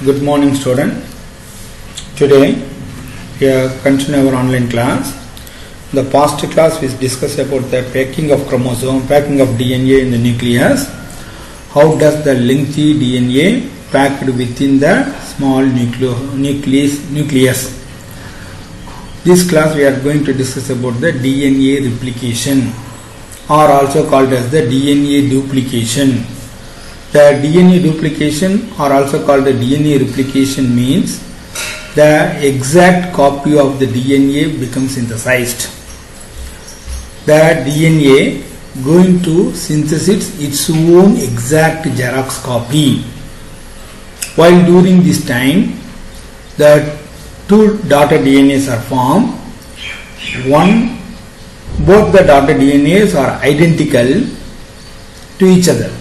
Good morning, student. Today we are continuing our online class. The past class we discussed about the packing of chromosome, packing of DNA in the nucleus. How does the lengthy DNA packed within the small nucleus? This class we are going to discuss about the DNA replication, or also called as the DNA duplication. The DNA duplication, or also called the DNA replication, means the exact copy of the DNA becomes synthesized. The DNA going to synthesize its own exact Xerox copy. While during this time, the two daughter DNAs are formed. Both the daughter DNAs are identical to each other.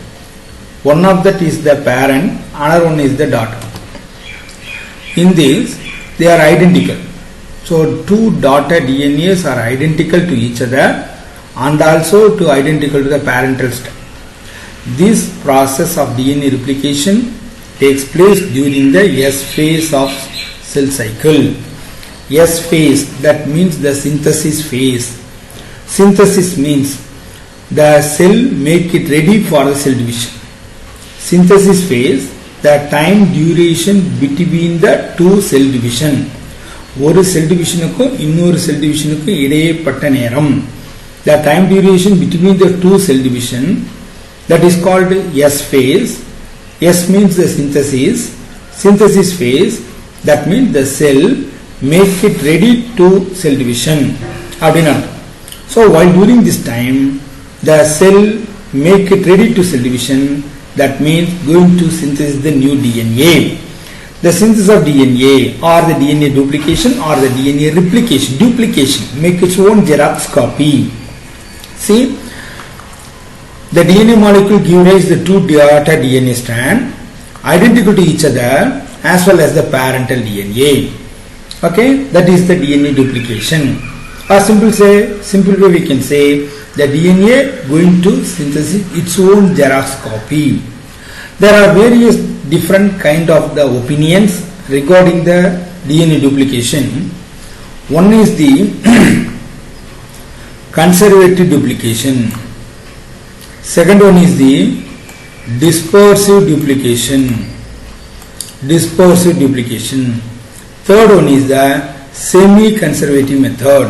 One of that is the parent, another one is the daughter. In this, they are identical. So, two daughter DNAs are identical to each other and also identical to the parental stem. This process of DNA replication takes place during the S phase of cell cycle. S phase, that means the synthesis phase. Synthesis means the cell make it ready for the cell division. Synthesis phase, the time duration between the two cell division. ஒரு cell divisionக்கும் இன்னொரு cell divisionக்கும் இடைப்பட்ட நேரம். The time duration between the two cell division, that is called S phase. S means the synthesis. Synthesis phase, that means the cell make it ready to cell division. So while during this time, the cell make it ready to cell division, that means going to synthesize the new DNA. The synthesis of DNA, or the DNA duplication, or the DNA replication, duplication, make its own Xerox copy. See, the DNA molecule gives rise to the two daughter DNA strand, identical to each other, as well as the parental DNA. Okay, that is the DNA duplication. Or simple way we can say, the DNA going to synthesize its own Xerox copy. There are various different kind of the opinions regarding the DNA duplication. One is the conservative duplication. Second one is the dispersive duplication. Third one is the semi-conservative method.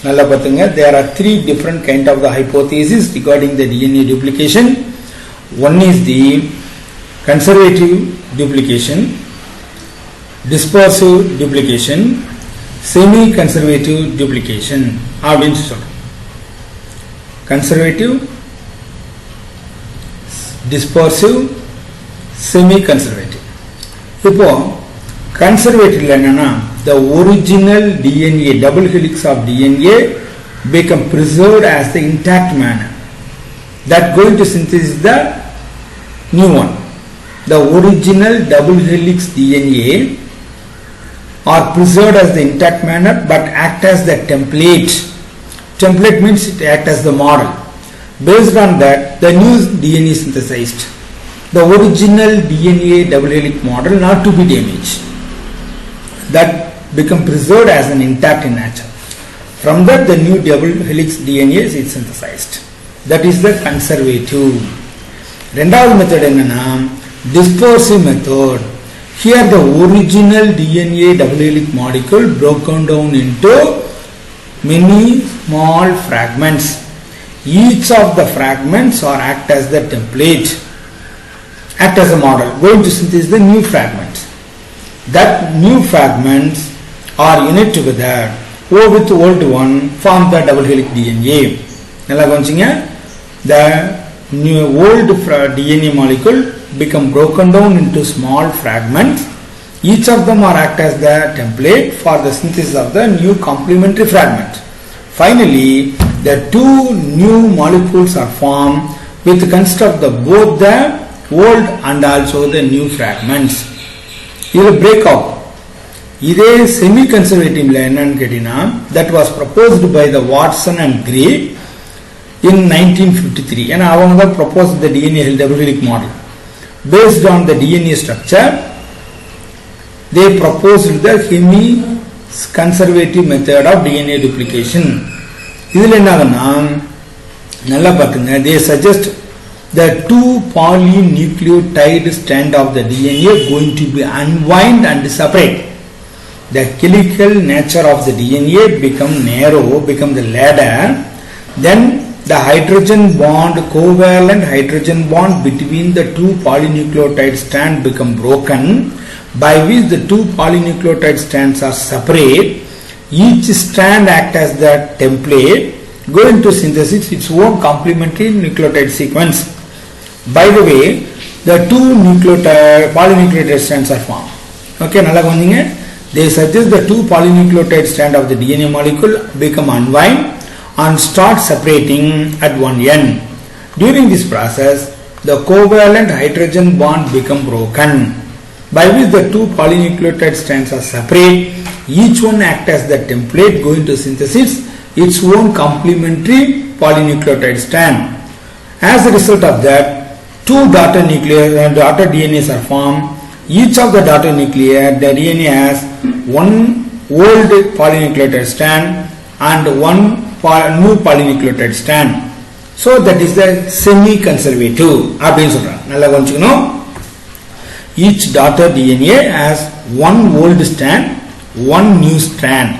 There are three different kind of the hypotheses regarding the DNA duplication. One is the conservative duplication, dispersive duplication, semi-conservative duplication. Conservative, dispersive, semi-conservative. Conservative the original DNA, double helix of DNA become preserved as the intact manner. That going to synthesize the new one. The original double helix DNA are preserved as the intact manner but act as the template. Template means it act as the model. Based on that, the new DNA is synthesized. The original DNA double helix model not to be damaged. That become preserved as an intact in nature. From that, the new double helix DNA is synthesized. That is the conservative. Rendavathu method enna dispersive method. Here the original DNA double helix molecule broken down into many small fragments. Each of the fragments are act as the template, act as a model, going to synthesize the new fragments. That new fragments are unite together, O with the old one form the double helix DNA. The new old DNA molecule become broken down into small fragments. Each of them are act as the template for the synthesis of the new complementary fragment. Finally, the two new molecules are formed with consist of both the old and also the new fragments. It will break out. This semi-conservative that was proposed by the Watson and Gray in 1953. And they proposed the DNA double helix model. Based on the DNA structure, they proposed the hemi-conservative method of DNA duplication. இதில் என்னன்னா நல்லா பாத்துங்க, they suggest the two polynucleotide strand of the DNA going to be unwind and separate. The helical nature of the DNA become narrow, become the ladder. Then the hydrogen bond, covalent hydrogen bond between the two polynucleotide strands become broken, by which the two polynucleotide strands are separate. Each strand acts as the template, go into synthesis its own complementary nucleotide sequence. By the way, the two polynucleotide strands are formed. Okay, nalla konninga. They suggest the two polynucleotide strand of the DNA molecule become unwind and start separating at one end. During this process, the covalent hydrogen bond become broken, by which the two polynucleotide strands are separate. Each one acts as the template going to synthesis its own complementary polynucleotide strand. As a result of that, two daughter DNAs are formed. Each of the daughter nuclei, the DNA has one old polynucleotide strand and one new polynucleotide strand. So that is the semi-conservative. Each daughter DNA has one old strand, one new strand.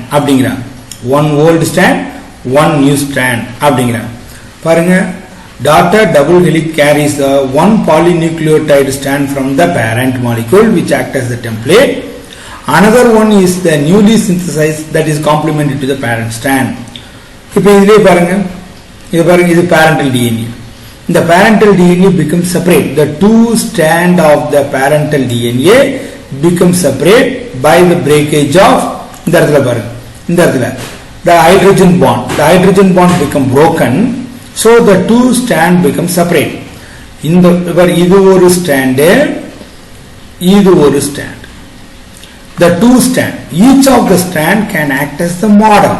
One old strand, one new strand. Daughter double helix carries the one polynucleotide strand from the parent molecule which acts as the template. Another one is the newly synthesized, that is complemented to the parent strand. இப்போ இதிலே பாருங்க, இது parental DNA. The parental DNA becomes separate. The two strand of the parental DNA become separate by the breakage of இந்த இடத்துல பாருங்க, இந்த இடத்துல the hydrogen bond. The hydrogen bond become broken. So the two strand become separate. இது ஒரு strand, இது ஒரு strand. The two strand, each of the strand can act as the model,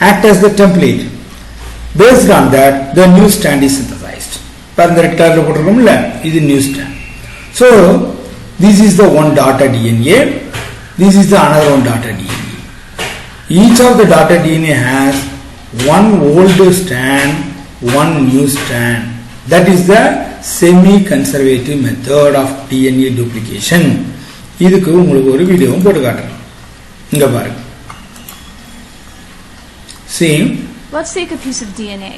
act as the template. Based on that, the new strand is synthesized. பாருங்க red கலர்ல போட்டுருக்கோம்ல, இது new strand. So this is the one daughter DNA, this is the another one daughter DNA. Each of the daughter DNA has one old strand, one new strand. That is the semi-conservative method of DNA duplication. இதுக்கு உங்களுக்கு ஒரு வீடியோவும் போட்டு காட்டுறேன், இங்க பாருங்க. See, let's take a piece of DNA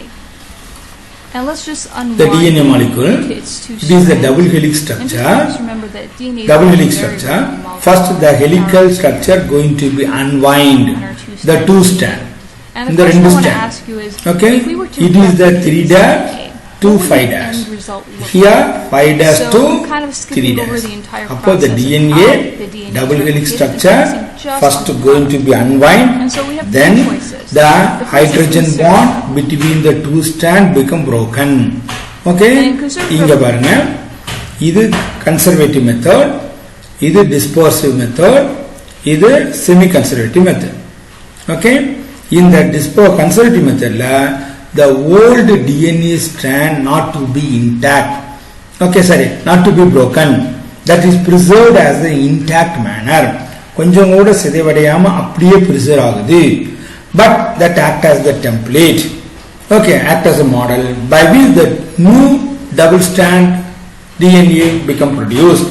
and let's just unwind the DNA molecule. It is the double helix structure. Remember that DNA double helix structure. First, the helical structure going to be unwind the two strand. And the question I want to ask you is, okay, if we were to it is the 3' to 5'. Here 5' to 3'. Upon the DNA double helix structure first going to be unwind, then the hydrogen bond between the two strand become broken. Okay, inga parunga, idu conservative method, idu dispersive method, idu semi conservative method. Okay, in the conservative method the old DNA strand not to be intact, okay, sorry, not to be broken, that is preserved as the intact manner, கொஞ்சம் கூட சிதைவடையாம அப்படியே preserve ஆகுது, but that act as the template, okay, act as a model by which the new double strand DNA become produced.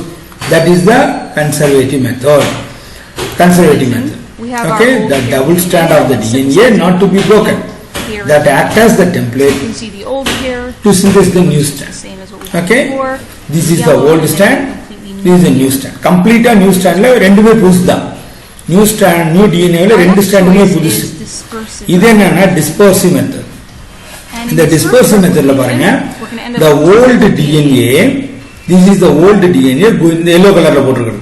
That is the conservative method. Okay, the double strand of the DNA not to be broken, that act as the template to synthesize the new strand. Okay, this is the old strand, this is the new strand. Complete new strand la rendume pudusda, new strand, new DNA la rendu strandume pudusu. Idu enna dispersive method. The dispersive method la parunga, the old DNA, this is the old DNA, in the yellow color la potrukku,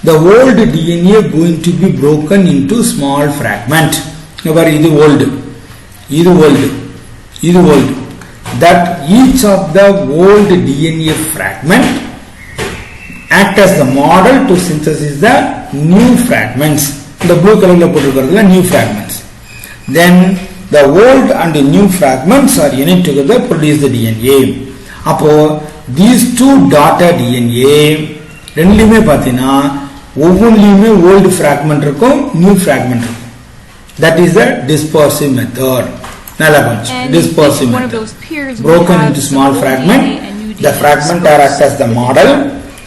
the old DNA going to be broken into small fragment. Idu old, that each of the old DNA fragment act as the model to synthesize the new fragments. The blue color la potrukkuradhula new fragments. Then the old and the new fragments are united together produce the DNA. Appo these two daughter DNA ரெண்டுமே பாத்தீங்கன்னா ஒவ்வொன்றிலுமே old fragment இருக்கும் new fragment இருக்கும். That is the dispersive method. நல்லா கொஞ்சம் dispersive method. Broken into small fragment. The fragment are act as the model.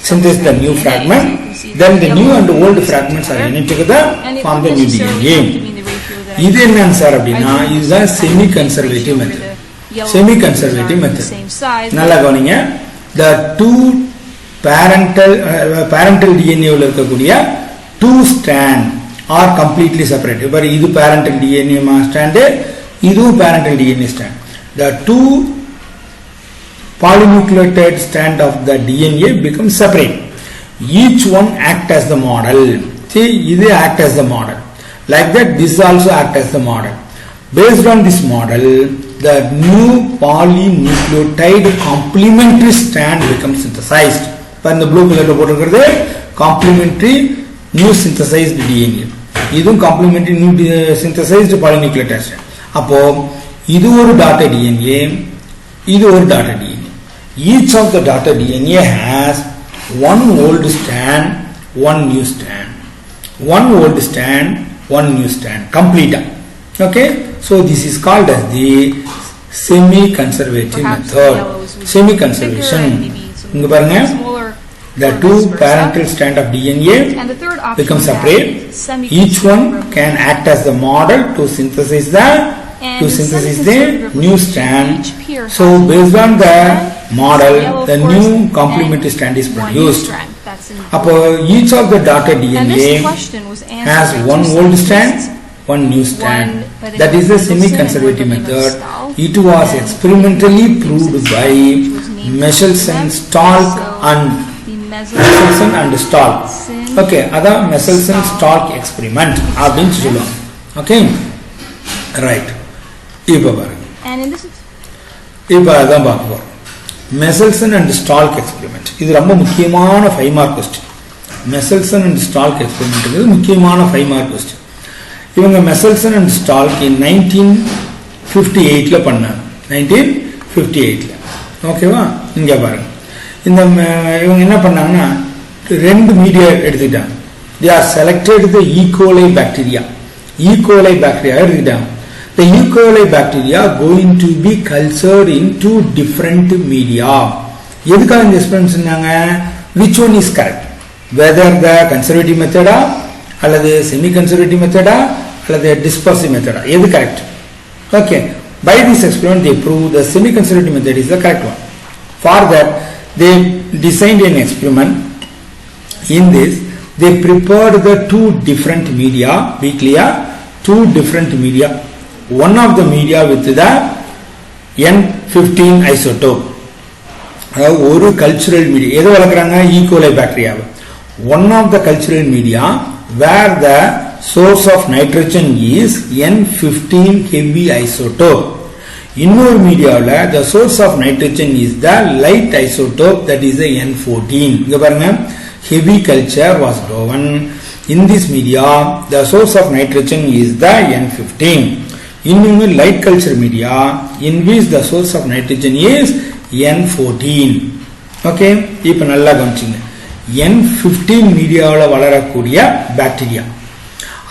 Synthesize the new fragment. Then the new and old fragments are united together form the new DNA. இது என்னன்னு sir அப்படின்னா இதுதான் semi conservative method. Semi conservative method நல்லா கவனிங்க. The two parental DNA உள்ள இருக்கக்கூடிய two strand are completely separate. இப்போ இது parental DNA strand, இதுவும் parental DNA strand. The two polynucleotide strand of the DNA become separate. Each one act as the model. See, இது act as the model. Like that, this also act as the model. Based on this model, the new polynucleotide complementary strand becomes synthesized. In the blue color போட்டிருக்கிறது complementary new synthesized DNA. இதுவும் complementary new synthesized polynucleotide strand. அப்போ இது ஒரு daughter DNA, இது ஒரு daughter DNA. Each of the daughter DNA has one old strand, one new strand. One old strand, one new strand. Complete. Okay? So this is called as the semi-conservative method. Semi-conservation. இங்க பாருங்க. The two parental strand of DNA become separate. Each one can act as the model to synthesize the new strand. So based on the model, the new complementary strand is produced. Each of the daughter DNA has one old strand, one new strand. That is the semi-conservative method. It was experimentally proved by Michelson, Stalk and Stalk. Okay, that Michelson Stalk experiment. Okay, right. இப்போ அதான் பார்க்க போறோம். Michelson and Stalk experiment. இது ரொம்ப முக்கியமான 5 mark question. Michelson and Stalk experiment இது முக்கியமான 5 mark question. இவங்க Michelson and Stalk in 1958ல பண்ணாங்க. 1958ல. ஓகேவா? இங்க பாருங்க. இந்த இவங்க என்ன பண்ணாங்கன்னா ரெண்டு மீடியா எடுத்துட்டாங்க. They are selected the E. coli bacteria. E. coli bacteria எடுத்துட்டாங்க. The E. coli bacteria going to be cultured in two different media. எதுக்காக இந்த எக்ஸ்பெரிமெண்ட் சொன்னாங்க? Which one is correct? Whether the conservative method அல்லது semi conservative method அல்லது dispersive method எது correct? Okay. By this experiment they prove the semi conservative method is the correct one. For that they designed an experiment. In this they prepared the two different media. Be clear? Two different media. One of the media with the N15 isotope. ஒரு cultural media. எது வளர்க்குறாங்க? E. coli bacteria. One of the cultural media where the source of nitrogen is N15 heavy isotope. இன்னொரு மீடியாவில் the source of nitrogen is the light isotope, that is the N14. இங்க பாருங்க, heavy culture was done. In this media the source of nitrogen is the N15. இன்னொரு light culture media in which the source of nitrogen is N14. Okay, இப்போ நல்லா கவனிச்சுங்க. N15 மீடியாவில் வளரக்கூடிய bacteria,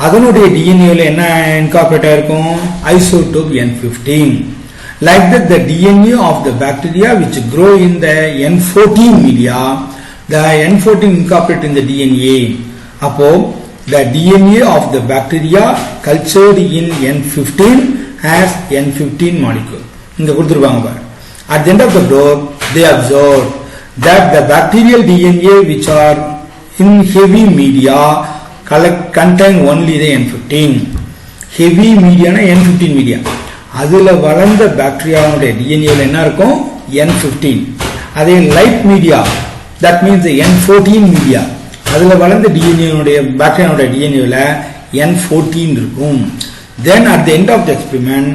அதனுடைய டிஎன்ஏல என்ன incorporate ஆயிருக்கும்? Isotope N15. Like that, the DNA of the bacteria which grow in the N14 media, the N14 incorporate in the DNA. அப்போ the DNA of the bacteria cultured in N15 has N15 molecule. இங்க கொடுத்துருவாங்க பாரு. At the end of the door, they observed that the bacterial DNA which are in heavy media contain only the N15. Heavy media na N15 media. அதுல வளர்ந்த பாக்டீரியாவுடைய டிஎன்ஏல என்ன இருக்கும்? N15. அதே light media, that means the N14 media, அதுல வளர்ந்த டிஎன்ஏவுடைய பாக்டீரியாவுடைய டிஎன்ஏல N14 இருக்கும். Then at the end of the experiment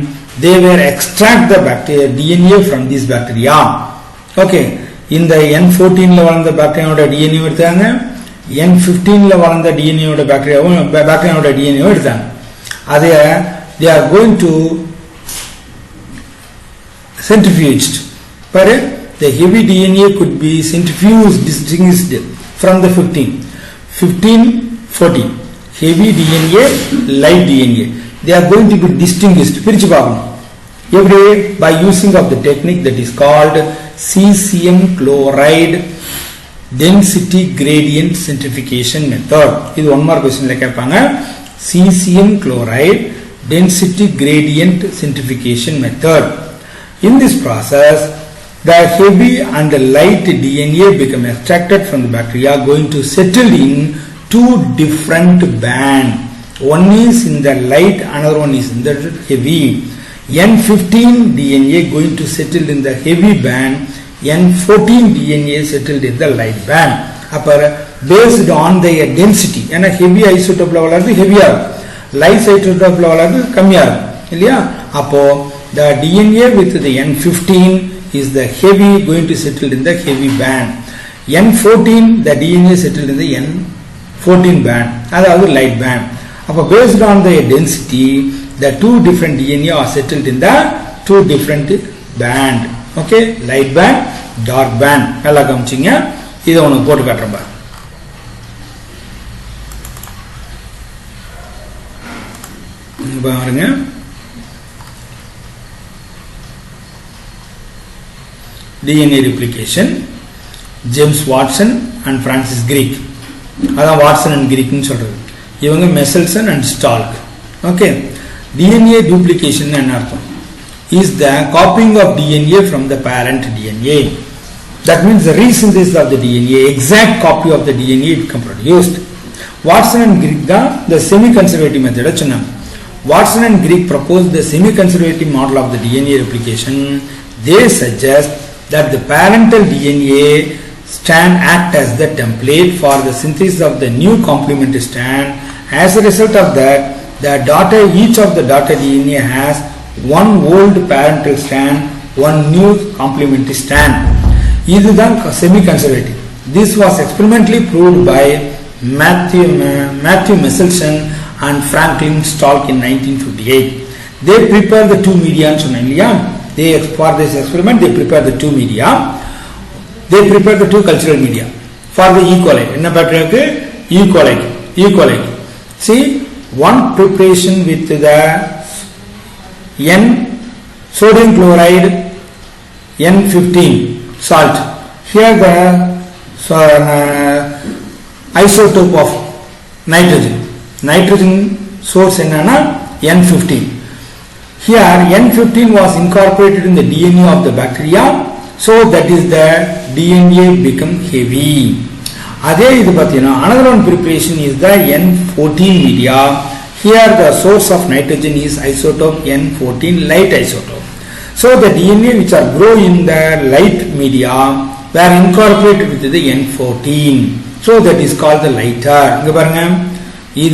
they were extract the bacteria DNA from this bacteria. Okay, இந்த N14ல வளர்ந்த பாக்டீரியாவோட டிஎன்ஏ எடுத்தாங்க, N15ல வளர்ந்த டிஎன்ஏவோட பாக்டீரியாவோட டிஎன்ஏ எடுத்தாங்க. அதை they are going to centrifuged. But the heavy DNA could be centrifuged, distinguished from the 15. 15, 14. Heavy DNA, light DNA. They are going to be distinguished. Every by using of the technique that is called cesium chloride density gradient centrifugation method. This is one more question like cesium chloride density gradient centrifugation method. In this process, the heavy and the light DNA become extracted from the bacteria, going to settle in two different bands. One is in the light, another one is in the heavy. N15 DNA going to settle in the heavy band, N14 DNA settled in the light band. Based on their density, and a heavy isotope level is heavier, light isotope level is commoner. The DNA with the N15 is the heavy going to settle in the heavy band. N14 the DNA settled in the N14 band, that is light band. Based on the density, the two different DNA are settled in the two different band. Okay, light band, dark band. Nalla gamanichinga. Idu onu potu kaatran பாருங்க. DNA replication, James Watson and Francis Crick. That's Watson and Crick nu solradhu. Ivanga Messelson and Stalk. Okay, DNA duplication is the copying of DNA from the parent DNA. That means the resynthesis of the DNA, exact copy of the DNA become produced. Watson and Crick the semi-conservative method. Watson and Crick proposed the semi-conservative model of the DNA replication. They suggest that the parental DNA strand act as the template for the synthesis of the new complementary strand. As a result of that, each of the daughter DNA has one old parental strand, one new complementary strand. This is the semi-conservative. This was experimentally proved by Matthew Messelson and Franklin Stalk in 1958. They prepared the two media. For this experiment, they prepared the two media. They prepared the two cultural media for the E. coli. E. coli. See, one preparation with the sodium chloride N15 salt. Here the isotope of nitrogen source N15. Here N15 was incorporated in the DNA of the bacteria, so that is the DNA become heavy. Another one preparation is the N14 media. Here the source of nitrogen is isotope N14, light isotope. So the DNA which are grow in the light media were incorporated with the N14. So that is called the lighter. This is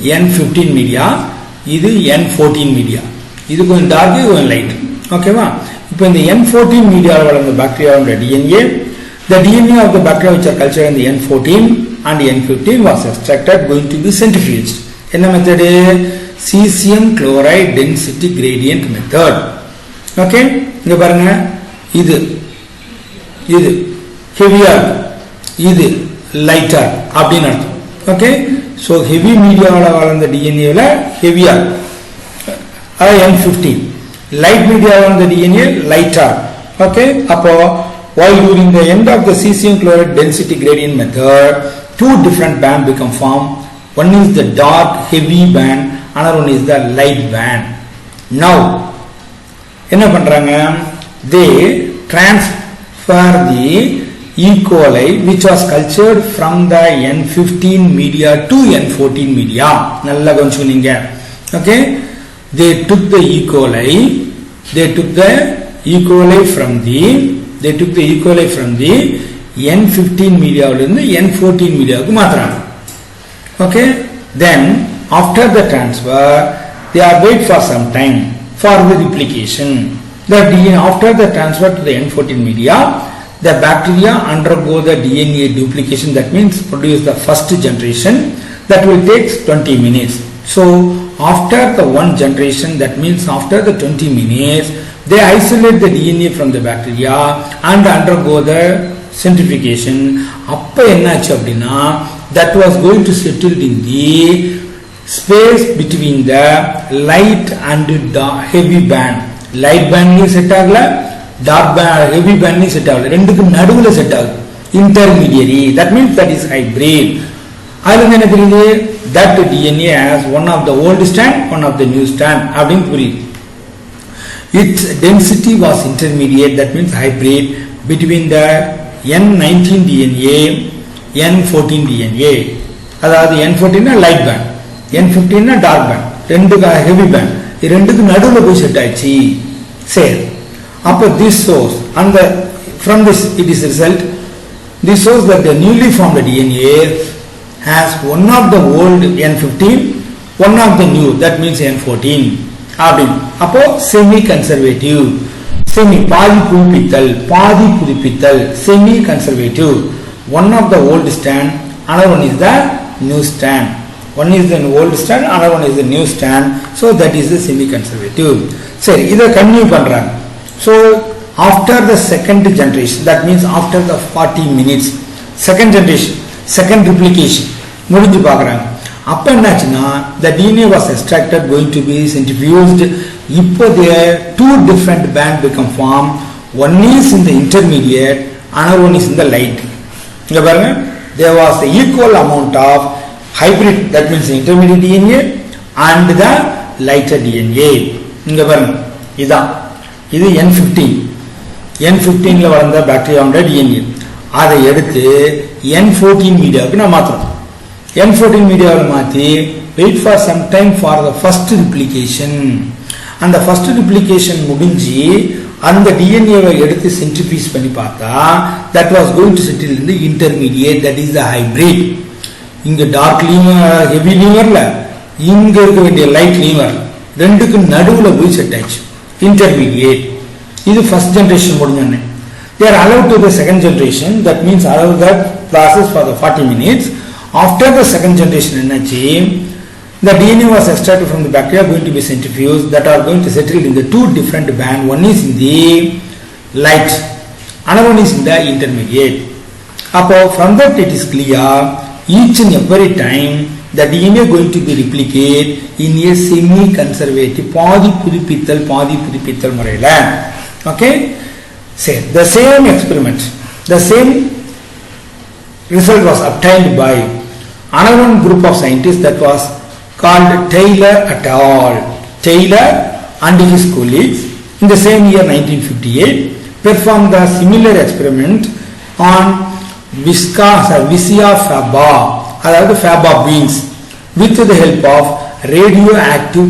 N15 media, this is N14 media. This is going dark, this is going light. Okay, in the N14 media of the bacteria and the DNA of the bacteria which are cultured in the N14 and the N15 was extracted, going to be centrifuged. In the method cesium chloride density gradient method. Okay, this heavier, this lighter. Okay, so heavy media on the DNA heavier, N15. Light media on the DNA lighter. Okay, while during the end of the cesium chloride density gradient method, two different bands become formed. One is the dark heavy band, another one is the light band. Now, they transfer the E. coli which was cultured from the N15 media to N14 media. Okay, they took the E. coli. They took the E. coli from the N15 media and the N14 media. Okay, then after the transfer, they are wait for some time for the replication. After the transfer to the N14 media, the bacteria undergo the DNA duplication. That means produce the first generation. That will take 20 minutes. So after the one generation, that means after the 20 minutes, they isolate the DNA from the bacteria and undergo the centrifugation. that was going to settle in the space between the light and heavy band. Light band set agala, dark band, heavy band set agala. Renduku naduvula set agala. Intermediary. That means that is hybrid. Adhu enna theriyudhu? That DNA has one of the old strand, one of the new strand. Appdin puriyudhu. Its density was intermediate. That means hybrid between the N19 DNA, N14 DNA. Adhaadu N14 na light band, N15 na dark band, renduku heavy band. This renduku naduvula poi set aichi. Say appo this shows, and from this it is result, this shows that the newly formed DNA has one of the old N15, one of the new, that means N14. அப்போ semi conservative, semi பாதி புதுப்பித்தல் semi conservative. One of the old strand, another one is the new strand. One is the old strand, another one is the new strand. So that is the semi conservative. சரி, இதை continue பண்றாங்க. So after the second generation, that means after the 40 minutes, second generation, second replication முடிஞ்சு பார்க்குறாங்க. அப்போ என்னாச்சுன்னா the DNA was extracted, going to be centrifuged. இப்போ there two different band become formed. One is in the intermediate, another one is in the light. இங்க பாருங்க, there was the equal amount of hybrid, that means the intermediate DNA and the lighter DNA. இங்க பாருங்க, இதான் இது N15 ல வளர்ந்த பாக்டீரியாவோட DNA. அதை எடுத்து N14 மீடியாவுக்கு நான் மாத்துறோம். N14 மீடியாவில் மாற்றி wait for some time for the first replication. அந்த first replication முடிஞ்சு அந்த டிஎன்ஏவை எடுத்து சென்ட்ரிஃபியூஸ் பண்ணி பார்த்தா that was going to settle in the intermediate, that is the hybrid. இங்க டார்க் லீவர், ஹெவி லீவர்ல, இங்க இருக்க வேண்டிய லைட் லீவர், ரெண்டுக்கு நடுவுல போய் செட் ஆயிடுச்சு, இன்டர்மீடியேட். இது ஃபர்ஸ்ட் ஜெனரேஷன் முடிஞ்சோடனே they are allowed to the second generation, that means allow that process for the 40 minutes. After the second generation energy, the DNA was extracted from the bacteria, going to be centrifuged, that are going to settle in the two different band. One is in the light, another one is in the intermediate. From that it is clear, each and every time the DNA going to be replicate in a semi-conservative, பாதி புதுப்பித்தல் முறையில. Okay, say the same experiment, the same result was obtained by another one group of scientists, that was called Taylor et al. Taylor and his colleagues in the same year 1958 performed the similar experiment on Vicia faba, அதாவது faba beans, with the help of radioactive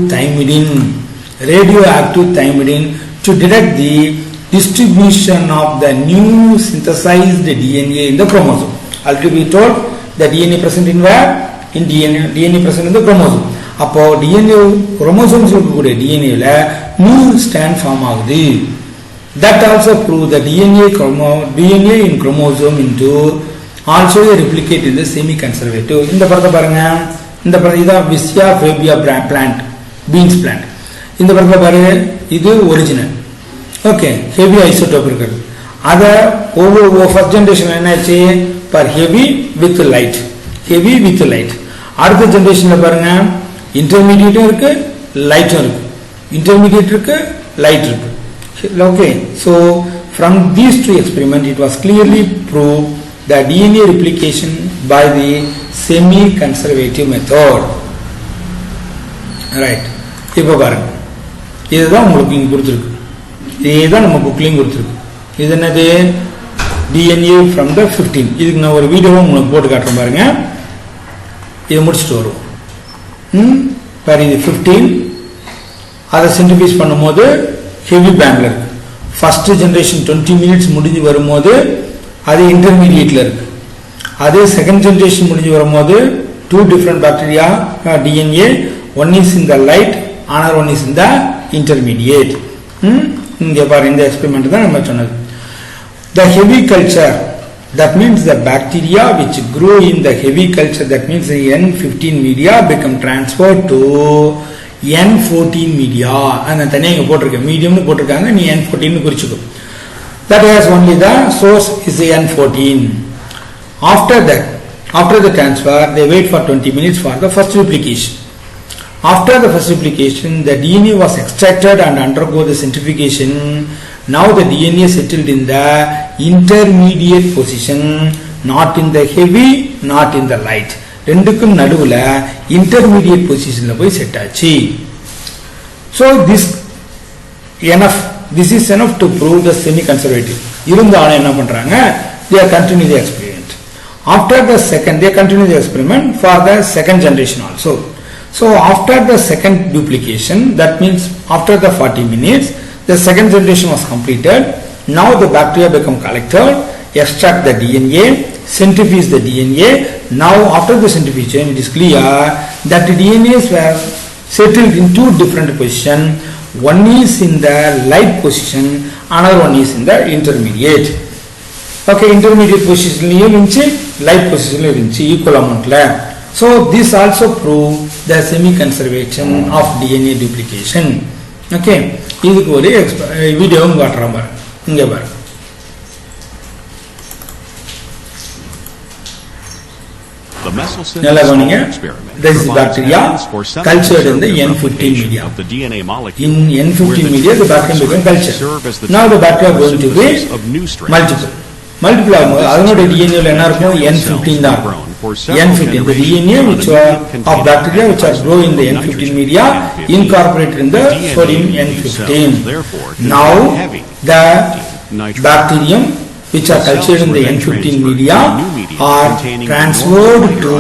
thymidine to detect the distribution of the new synthesized DNA in the chromosome. Already we told the DNA present in where? In DNA present in the chromosome. அப்போ DNA chromosomes இருக்கக்கூடிய DNAல new strand form ஆகுது. That also prove the DNA in chromosome into also replicate in the semi-conservative. இந்த படத்தை பாருங்க, இந்த படம் இதான் Visia Fabia plant, beans plant. இந்த படத்தை பாருங்க, இது ஒரிஜினல். ஓகே, ஹெவி ஐசோடோப் இருக்குது. அதை ஒவ்வொரு ஃபர்ஸ்ட் ஜெனரேஷன் என்னாச்சு, ஃபார் ஹெவி வித் லைட். அடுத்த ஜெனரேஷன்ல பாருங்க, இன்டர்மீடியேட்டும் இருக்கு, லைட்டும் இருக்கு, இன்டர்மீடியேட் இருக்கு, லைட் இருக்கு. Okay, so from these two experiments it was clearly proved that DNA replication by the semi-conservative method. Right, இப்போ பாருங்க, இதுதான் உங்களுக்கு இங்க கொடுத்துருக்கு, இதுதான் நம்ம புக்லையும் கொடுத்துருக்கு. இது என்னது, DNA from the 15. இதுக்கு நான் ஒரு வீடியோவும் உங்களுக்கு போட்டு காட்டுறேன் பாருங்க. இதை முடிச்சுட்டு வருவோம். பாரு, இது 15, அதை சென்ட்ரிஃபியூஸ் பண்ணும்போது ஹெவி பேண்ட்ல இருக்கு. ஃபர்ஸ்ட் ஜெனரேஷன் 20 மினிட்ஸ் முடிஞ்சு வரும்போது அது இன்டர்மீடியேட்ல இருக்கு. அதே செகண்ட் ஜெனரேஷன் முடிஞ்சு வரும்போது two different bacteria DNA, one is in the light, another one is in the intermediate. இங்க பாரு, இந்த எக்ஸ்பெரிமெண்ட் தான் நம்ம சொன்னது. The heavy culture, that means the bacteria which grow in the heavy culture, that means the N15 media become transferred to N14 media. அந்த தனியாக இங்கே போட்டிருக்கேன், மீடியம்னு போட்டிருக்காங்க, நீ N14 குறிச்சுக்கோ. That has only the source is the N14. After After the transfer, they wait for 20 minutes for the first replication. After the first replication, the DNA was extracted and undergo the centrifugation. Now the DNA settled in the intermediate position, not in the heavy, not in the light. ரெண்டுக்கும் நடுவுல intermediate positionல போய் set ஆச்சு. So this is enough to prove the semi-conservative. இருந்தாலும் என்ன பண்றாங்க? They are continuing the experiment. After the second, they continue the experiment for the second generation also. So after the second duplication, that means after the 40 minutes, the second generation was completed. Now the bacteria become collected, extract the DNA, centrifuge the DNA. Now after the centrifugation, it is clear that the DNAs were settled in two different positions. One is in the light position, another one is in the intermediate. Okay, intermediate position light position equal amount. So this also proves the semi-conservation of DNA duplication. Okay, இதுக்கு ஒரு வீடியோவும் காட்டுறோம் பாரு. இங்க பாரு. நல்லா கவனிங்க. This is bacteria cultured in the N15 media. In N15 media, the bacteria become cultured. Now the bacteria are going to be multiple ஆகும்போது அதனோட டிஎன்ஏல என்ன இருக்கும்? N15 தான் இருக்கும். N15, the DNA which are of bacteria which are grow in the N15 media incorporated in the sodium N15. Now the bacterium which are cultured in the N15 media are transferred to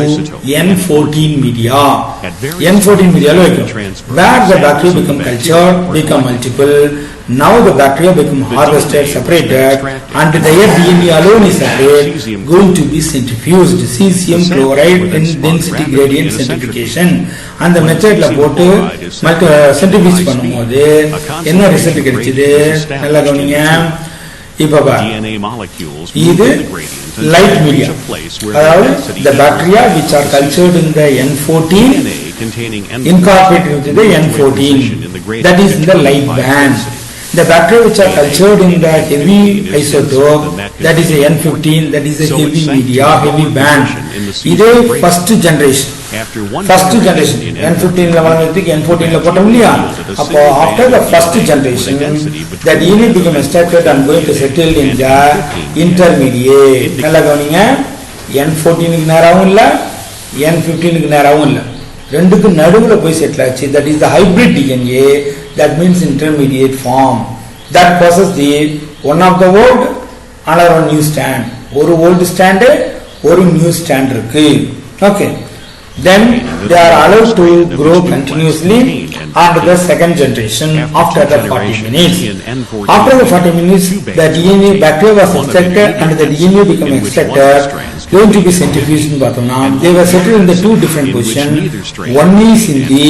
N14 media. N14 media where the bacteria become cultured, become multiple. Now the bacteria become harvested, separated, and their DNA alone is separate, going to be centrifuged. Cesium chloride in density gradient centrifugation. And the method la போட்டு centrifuge பண்ணும்போது என்ன result கிடைச்சது? நல்லா கவனிங்க. இப்ப இது light media. The bacteria which are cultured in the N14 incorporated into the N14, that is in the light band. The bacteria which are cultured in the heavy isotope, that is a N15, that is a heavy media, heavy band. This is first generation. N15 la valangadhukku N14 la potam illaya. Appo after the first generation, the DNA become extracted and going to settle in the intermediate. Nalla gavaninga. N14 க்கு நேராவும் இல்ல, N15 க்கு நேராவும் இல்ல. ரெண்டுக்கு நடுவுல போய் settle ஆச்சு. That is the hybrid DNA. That means intermediate form. That possesses the one of the old, another one new strand. ஒரு old strand, ஒரு new strand இருக்கு. Okay. Then they are allowed to grow continuously under the second generation after the 40 minutes. After the 40 minutes, the DNA bacteria was extracted and the DNA become extracted, going to be centrifuged in Batona. They were settled in the two different positions. One is in the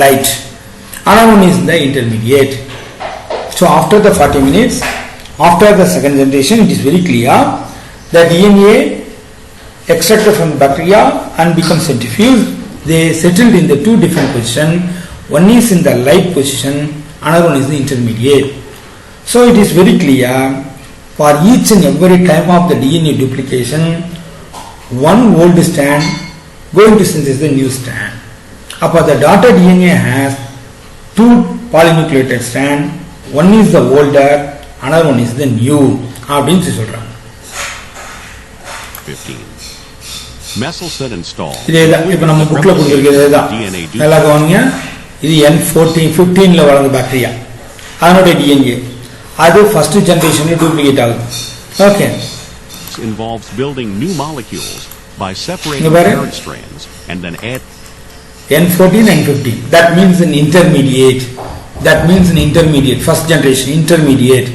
light, another one is in the intermediate. So after the 40 minutes, after the second generation, it is very clear the DNA extracted from the bacteria and become centrifuged. They settled in the two different positions. One is in the light position, another one is the intermediate. So it is very clear for each and every time of the DNA duplication, one old strand going to synthesize the new strand. Upon the daughter DNA has two polynucleotide strands. One is the older, another one is the new. அப்படின்னு சொல்றாங்க. 15. Messel set installed. இதேதான் இப்ப நம்ம புக்ல கொடுத்திருக்கிறது இதுதான். நல்லா கவனிங்க. இது N14 15ல வளர்ந்த பாக்டீரியா. அதனுடைய DNA அது ஃபர்ஸ்ட் ஜெனரேஷன்ல டூப்ளிகேட் ஆகுது. Okay. Involves building new molecules by separating parent strands and then add N14 and 15. That means an intermediate. That means an intermediate. First generation intermediate.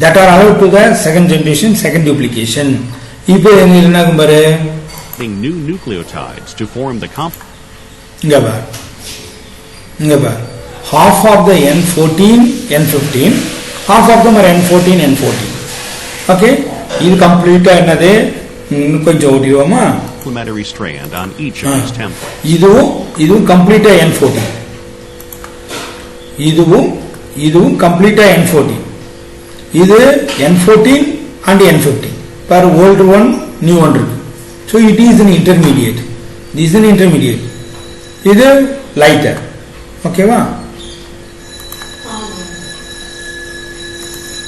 That are allowed to the second generation, second duplication. இப்போ என்ன பாரு? New nucleotides to form the இங்க பாரு. Half of the N14, N15, half of them are N14, N14. Okay? இது கம்ப்ளீட்டா என்னது? கொஞ்சம் ஓடிவோமா? complementary strand on each of these templates. இதுவும் கம்ப்ளீட்டா N14. இதுவும் கம்ப்ளீட்டா N14. இது N14 and N15. Per old one, new one இருக்கு. So it is an intermediate. This is an intermediate. It is lighter. Okay, va?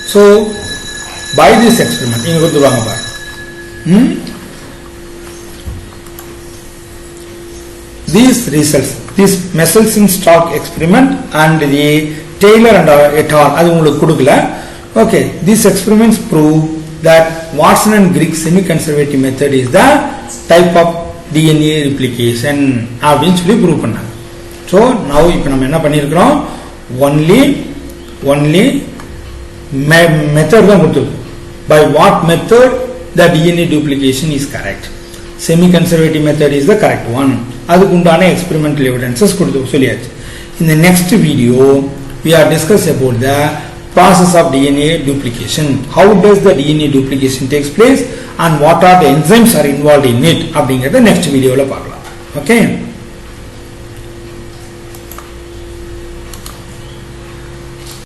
So by this experiment, these results, this Messelson-Stark experiment and the Taylor and et al. Okay, these experiments prove that Watson and Crick semi-conservative method is the type of DNA replication. Prove panna. So now if we only method by what method the DNA duplication is correct. Semi-conservative method is the correct one. Adukundana experimental evidences kudu solliyaachu. In the next video we are discuss about the process of DNA duplication. How does the DNA duplication takes place and what are the enzymes are involved in it? அப்படிங்கறத next video la paakalam. Okay.